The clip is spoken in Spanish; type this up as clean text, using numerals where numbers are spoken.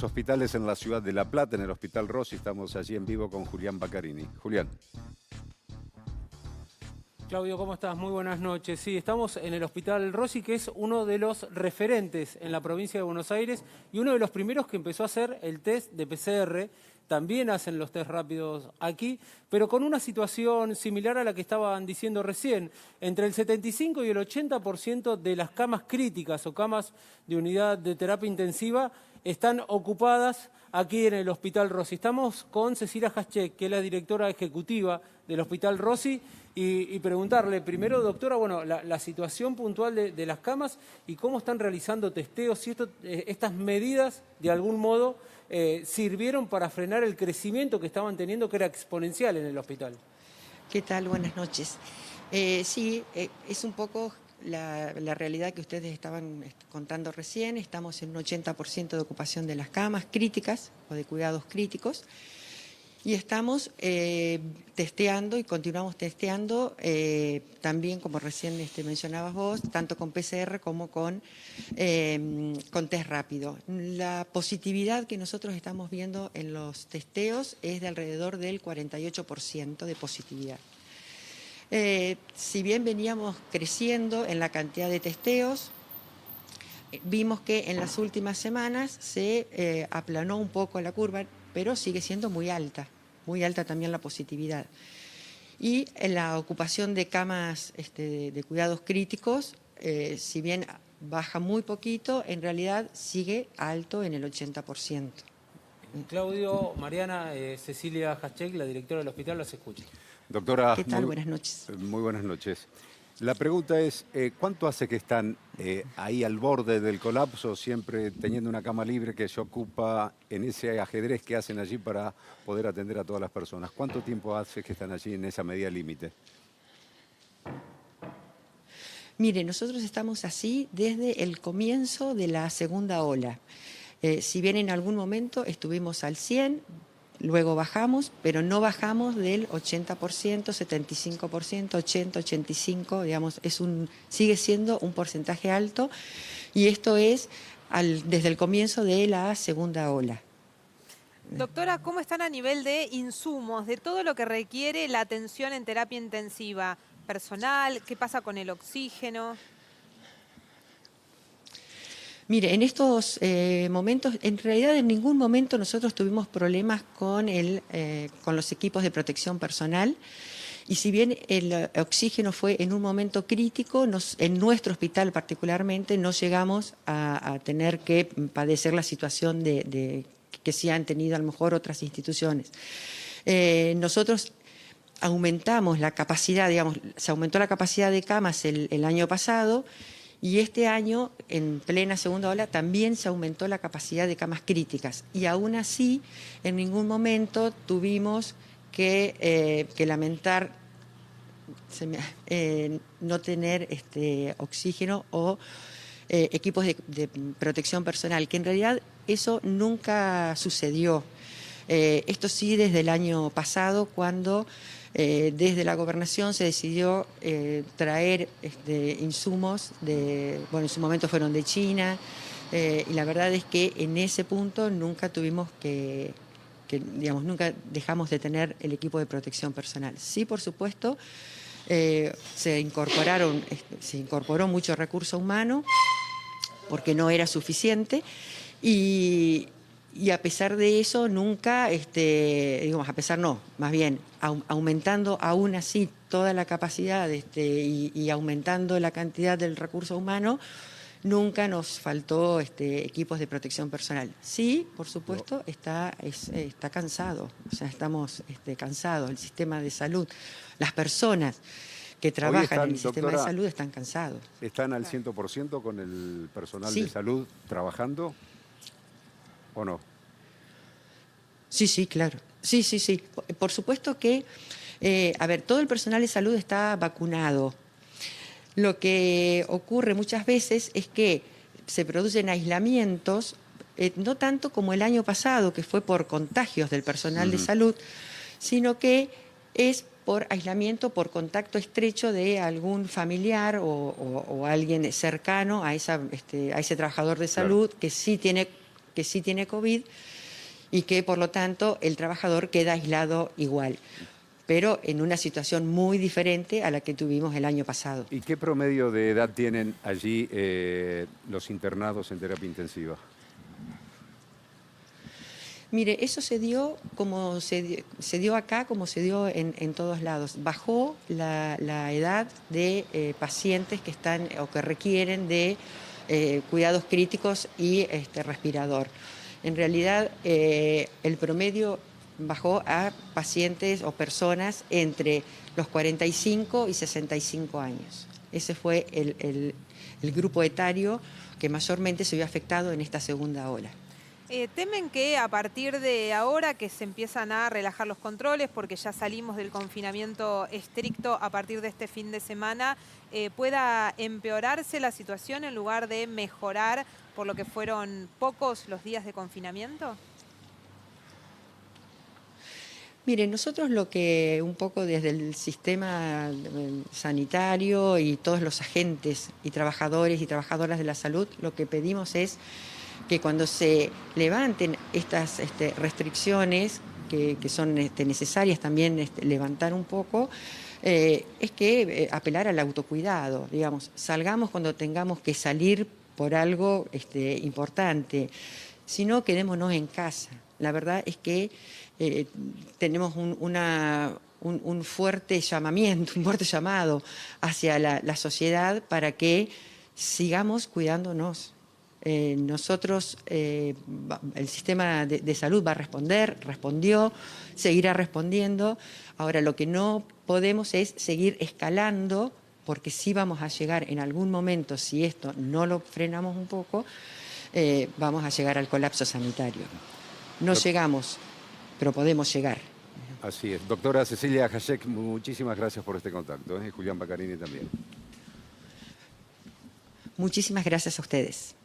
Hospitales en la ciudad de La Plata, en el Hospital Rossi. Estamos allí en vivo con Julián Baccarini. Julián. Claudio, ¿cómo estás? Muy buenas noches. Sí, estamos en el Hospital Rossi, que es uno de los referentes en la provincia de Buenos Aires y uno de los primeros que empezó a hacer el test de PCR. También hacen los test rápidos aquí, pero con una situación similar a la que estaban diciendo recién. Entre el 75 y el 80% de las camas críticas o camas de unidad de terapia intensiva están ocupadas aquí en el Hospital Rossi. Estamos con Cecilia Haschek, que es la directora ejecutiva del Hospital Rossi, y preguntarle primero, doctora, bueno, la situación puntual de las camas y cómo están realizando testeos, si estas medidas de algún modo sirvieron para frenar el crecimiento que estaban teniendo, que era exponencial en el hospital. ¿Qué tal? Buenas noches. Sí, es un poco la realidad que ustedes estaban contando recién. Estamos en un 80% de ocupación de las camas críticas o de cuidados críticos. Y estamos testeando y continuamos testeando también, como recién mencionabas vos, tanto con PCR como con test rápido. La positividad que nosotros estamos viendo en los testeos es de alrededor del 48% de positividad. Si bien veníamos creciendo en la cantidad de testeos, vimos que en las últimas semanas se aplanó un poco la curva, pero sigue siendo muy alta también la positividad. Y en la ocupación de camas de cuidados críticos, si bien baja muy poquito, en realidad sigue alto en el 80%. Claudio, Mariana, Cecilia Haschek, la directora del hospital, los escucha. Doctora, ¿Qué tal? Buenas noches. Muy buenas noches. La pregunta es, ¿cuánto hace que están ahí al borde del colapso, siempre teniendo una cama libre que se ocupa en ese ajedrez que hacen allí para poder atender a todas las personas? ¿Cuánto tiempo hace que están allí en esa medida límite? Mire, nosotros estamos así desde el comienzo de la segunda ola. Si bien en algún momento estuvimos al 100%, luego bajamos, pero no bajamos del 80%, 75%, 80, 85%, digamos, sigue siendo un porcentaje alto, y esto es desde el comienzo de la segunda ola. Doctora, ¿cómo están a nivel de insumos, de todo lo que requiere la atención en terapia intensiva? Personal, ¿qué pasa con el oxígeno? Mire, en estos momentos, en realidad en ningún momento nosotros tuvimos problemas con los equipos de protección personal. Y si bien el oxígeno fue en un momento crítico, en nuestro hospital particularmente no llegamos a tener que padecer la situación que sí han tenido a lo mejor otras instituciones. Nosotros aumentamos la capacidad, digamos, se aumentó la capacidad de camas el año pasado, y este año, en plena segunda ola, también se aumentó la capacidad de camas críticas. Y aún así, en ningún momento tuvimos que lamentar no tener oxígeno o equipos de protección personal, que en realidad eso nunca sucedió. Esto sí desde el año pasado, cuando desde la gobernación se decidió traer insumos, bueno, en su momento fueron de China, y la verdad es que en ese punto nunca tuvimos digamos, nunca dejamos de tener el equipo de protección personal. Sí, por supuesto, se incorporó mucho recurso humano porque no era suficiente, y a pesar de eso nunca, digamos, a pesar no, más bien aumentando aún así toda la capacidad y aumentando la cantidad del recurso humano, nunca nos faltó equipos de protección personal. Sí, por supuesto, está cansado, o sea, estamos cansados, el sistema de salud, las personas que trabajan en el sistema de salud están cansados. ¿Están al 100% con el personal Sí. de salud trabajando o no? Sí, sí, claro. Sí, sí, sí. Por supuesto que, a ver, todo el personal de salud está vacunado. Lo que ocurre muchas veces es que se producen aislamientos, no tanto como el año pasado, que fue por contagios del personal de salud, sino que es por aislamiento, por contacto estrecho de algún familiar o alguien cercano a ese trabajador de salud, que sí tiene que sí tiene COVID y que por lo tanto el trabajador queda aislado igual, pero en una situación muy diferente a la que tuvimos el año pasado. ¿Y qué promedio de edad tienen allí los internados en terapia intensiva? Mire, eso se dio como se dio acá, como se dio en todos lados. Bajó la edad de pacientes que están o que requieren de cuidados críticos y respirador. En realidad, el promedio bajó a pacientes o personas entre los 45 y 65 años. Ese fue el grupo etario que mayormente se vio afectado en esta segunda ola. ¿Temen que a partir de ahora que se empiezan a relajar los controles, porque ya salimos del confinamiento estricto a partir de este fin de semana, pueda empeorarse la situación en lugar de mejorar por lo que fueron pocos los días de confinamiento? Mire, nosotros lo que un poco desde el sistema sanitario y todos los agentes y trabajadores y trabajadoras de la salud, lo que pedimos es que cuando se levanten estas restricciones, que son necesarias también levantar un poco, es que apelar al autocuidado, digamos, salgamos cuando tengamos que salir por algo importante, si no quedémonos en casa. La verdad es que tenemos un fuerte llamamiento, un fuerte llamado hacia la sociedad para que sigamos cuidándonos. Nosotros, el sistema de salud va a responder, respondió, seguirá respondiendo. Ahora, lo que no podemos es seguir escalando, porque sí vamos a llegar en algún momento, si esto no lo frenamos un poco, vamos a llegar al colapso sanitario. No llegamos, pero podemos llegar. Así es. Doctora Cecilia Hayek, muchísimas gracias por este contacto. Julián Baccarini también. Muchísimas gracias a ustedes.